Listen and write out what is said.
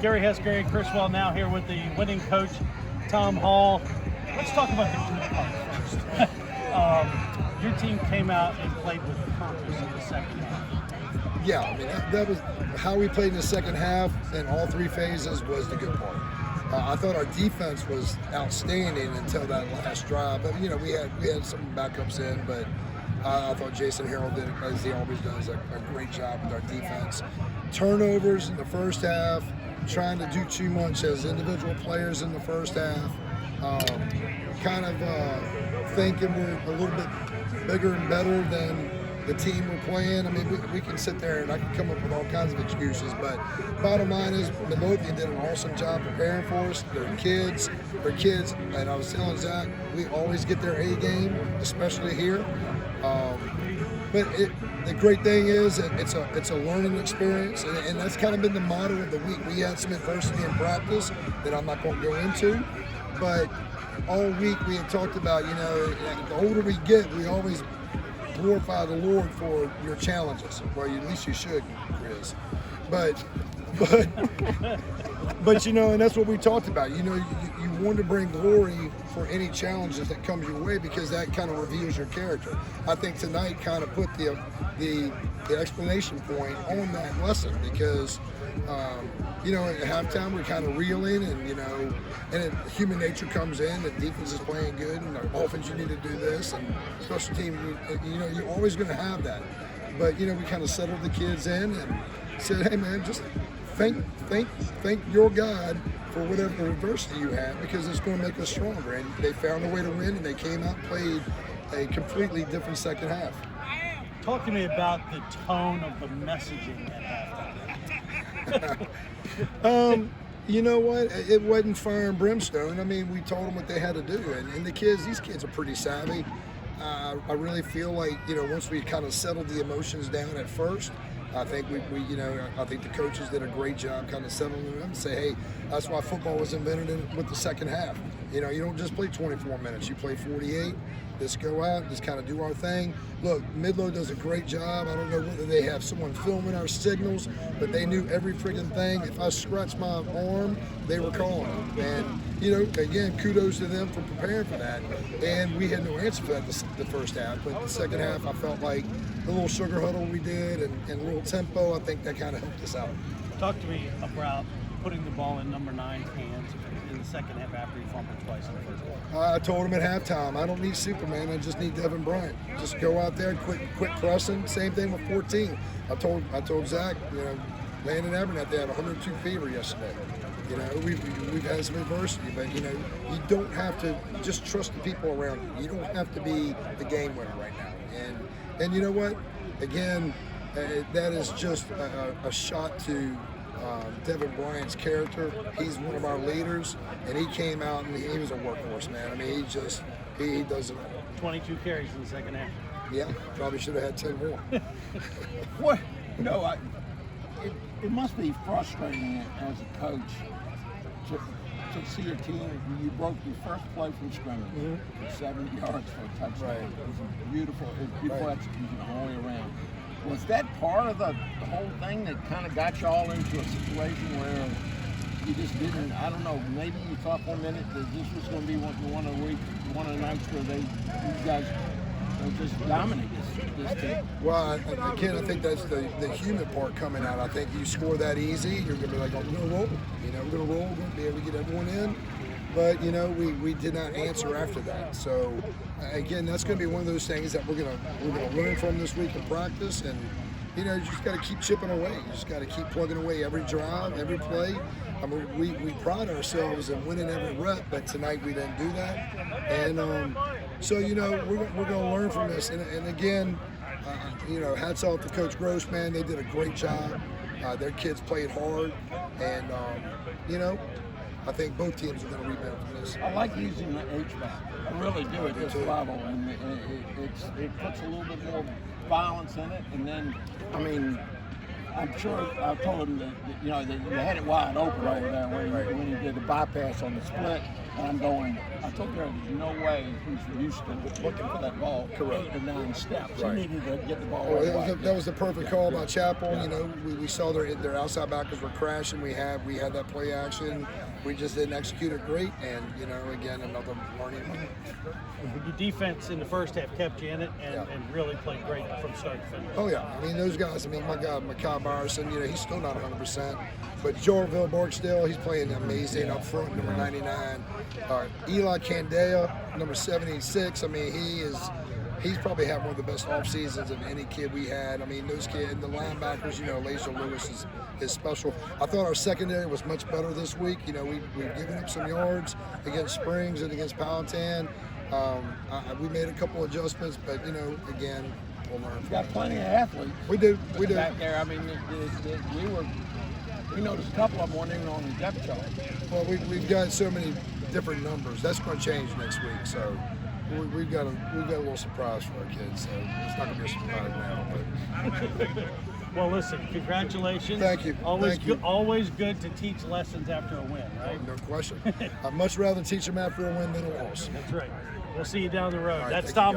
Gary Hess, Gary Criswell now here with the winning coach, Tom Hall. Let's talk about the good part first. Your team came out and played with purpose in the second half. Yeah, I mean, that was how we played in the second half in all three phases was the good part. I thought our defense was outstanding until that last drive. But, you know, we had some backups in, but I thought Jason Harrell did, as he always does, a great job with our defense. Turnovers in the first half, trying to do too much as individual players in the first half, thinking we're a little bit bigger and better than the team we're playing. I mean, we can sit there and I can come up with all kinds of excuses, but bottom line is Midlothian did an awesome job preparing for us. They're kids, and I was telling Zach, we always get their A game, especially here. But the great thing is it's a learning experience, and that's kind of been the motto of the week. We had some adversity in practice that I'm not going to go into, but all week we had talked about, you know, the older we get, we always glorify the Lord for your challenges. Well, at least you should, Chris. But you know, and that's what we talked about. You know, you want to bring glory for any challenges that comes your way because that kind of reveals your character. I think tonight kind of put the explanation point on that lesson because, you know, at halftime we're kind of reeling and, you know, and human nature comes in, the defense is playing good and our offense, you need to do this, and special team, you know, you're always going to have that. But, you know, we kind of settled the kids in and said, hey man, just thank your God for whatever adversity you have because it's going to make us stronger. And they found a way to win and they came out and played a completely different second half. Talk to me about the tone of the messaging at halftime. You know what? It wasn't fire and brimstone. I mean, we told them what they had to do. And these kids are pretty savvy. I really feel like, you know, once we kind of settled the emotions down at first, I think you know, I think the coaches did a great job kind of settling them and say, hey, that's why football was invented with the second half. You know, you don't just play 24 minutes, you play 48. Let's go out, just kind of do our thing. Look, Midlo does a great job. I don't know whether they have someone filming our signals, but they knew every freaking thing. If I scratched my arm, they were calling it. And, you know, again, kudos to them for preparing for that. And we had no answer for that the first half. But the second half, I felt like the little sugar huddle we did and a little tempo, I think that kind of helped us out. Talk to me about putting the ball in number 9's hands in the second half after he fumbled twice in the first half. I told him at halftime, I don't need Superman, I just need Devin Bryant. Just go out there and quit pressing. Same thing with 14. I told Zach, you know, Landon Abernathy, they had 102 fever yesterday. You know, we've had some adversity, but you know, you don't have to just trust the people around you. You don't have to be the game winner right now. And you know what? Again, that is just a shot to Devin Bryant's character. He's one of our leaders, and he came out and he was a workhorse, man. I mean, he does it all. 22 carries in the second half. Yeah, probably should have had 10 more. What? You know, it must be frustrating as a coach to see your team. You broke your first play from scrimmage, 70 yards for a touchdown. Right. It was a beautiful Right. execution all the way around. Was that part of the whole thing that kind of got you all into a situation where you just didn't, I don't know, maybe you thought for a minute that this was going to be one of the nights where these guys just dominate this team? Well, again, I think that's the human part coming out. I think you score that easy, you're going to be like, oh, we're going to roll. You know, we're going to roll, we're going to be able to get everyone in. But, you know, we did not answer after that. So, again, that's going to be one of those things that we're going to learn from this week in practice. And, you know, you just got to keep chipping away. You just got to keep plugging away every drive, every play. I mean, we pride ourselves in winning every rep, but tonight we didn't do that. And so, you know, we're going to learn from this. And again, you know, hats off to Coach Gross, man. They did a great job. Their kids played hard. And, you know, I think both teams are going to rebound from this. I like using the H-back. I really do at this level, and it puts a little bit more violence in it. And then, I mean, I'm sure I told him that you know, that you had it wide open over there when he did the bypass on the split. And I'm going, I told her there's no way he's used to looking for that ball 8 or 9 steps. He needed to get the ball right. That was the perfect call by Chapel. You know, we saw their outside backers were crashing. We had that play action. We just didn't execute it great. And, you know, again, another learning moment. Your defense in the first half kept you in it and really played great from start to finish. Oh, yeah. I mean, those guys, my guy, Mekhi Byerson, you know, he's still not 100%. But Jorville Borgstill, he's playing amazing up front, number 99. Eli Candela, number 76. I mean, he's probably had one of the best off seasons of any kid we had. I mean, those kids, the linebackers, you know, Laser Lewis is special. I thought our secondary was much better this week. You know, we've given up some yards against Springs and against Powhatan. We made a couple adjustments, but, you know, again, we'll learn. We've got plenty of athletes. We do. Back there, I mean, we noticed a couple of them weren't even on the depth chart. Well, we've got so many different numbers. That's going to change next week. So we've got a little surprise for our kids. So it's not going to be a surprise now. But Well, listen, congratulations. Thank you. Always good to teach lessons after a win, right? no question. I'd much rather teach them after a win than a loss. That's right. We'll see you down the road. All right, That's thank you, Tom.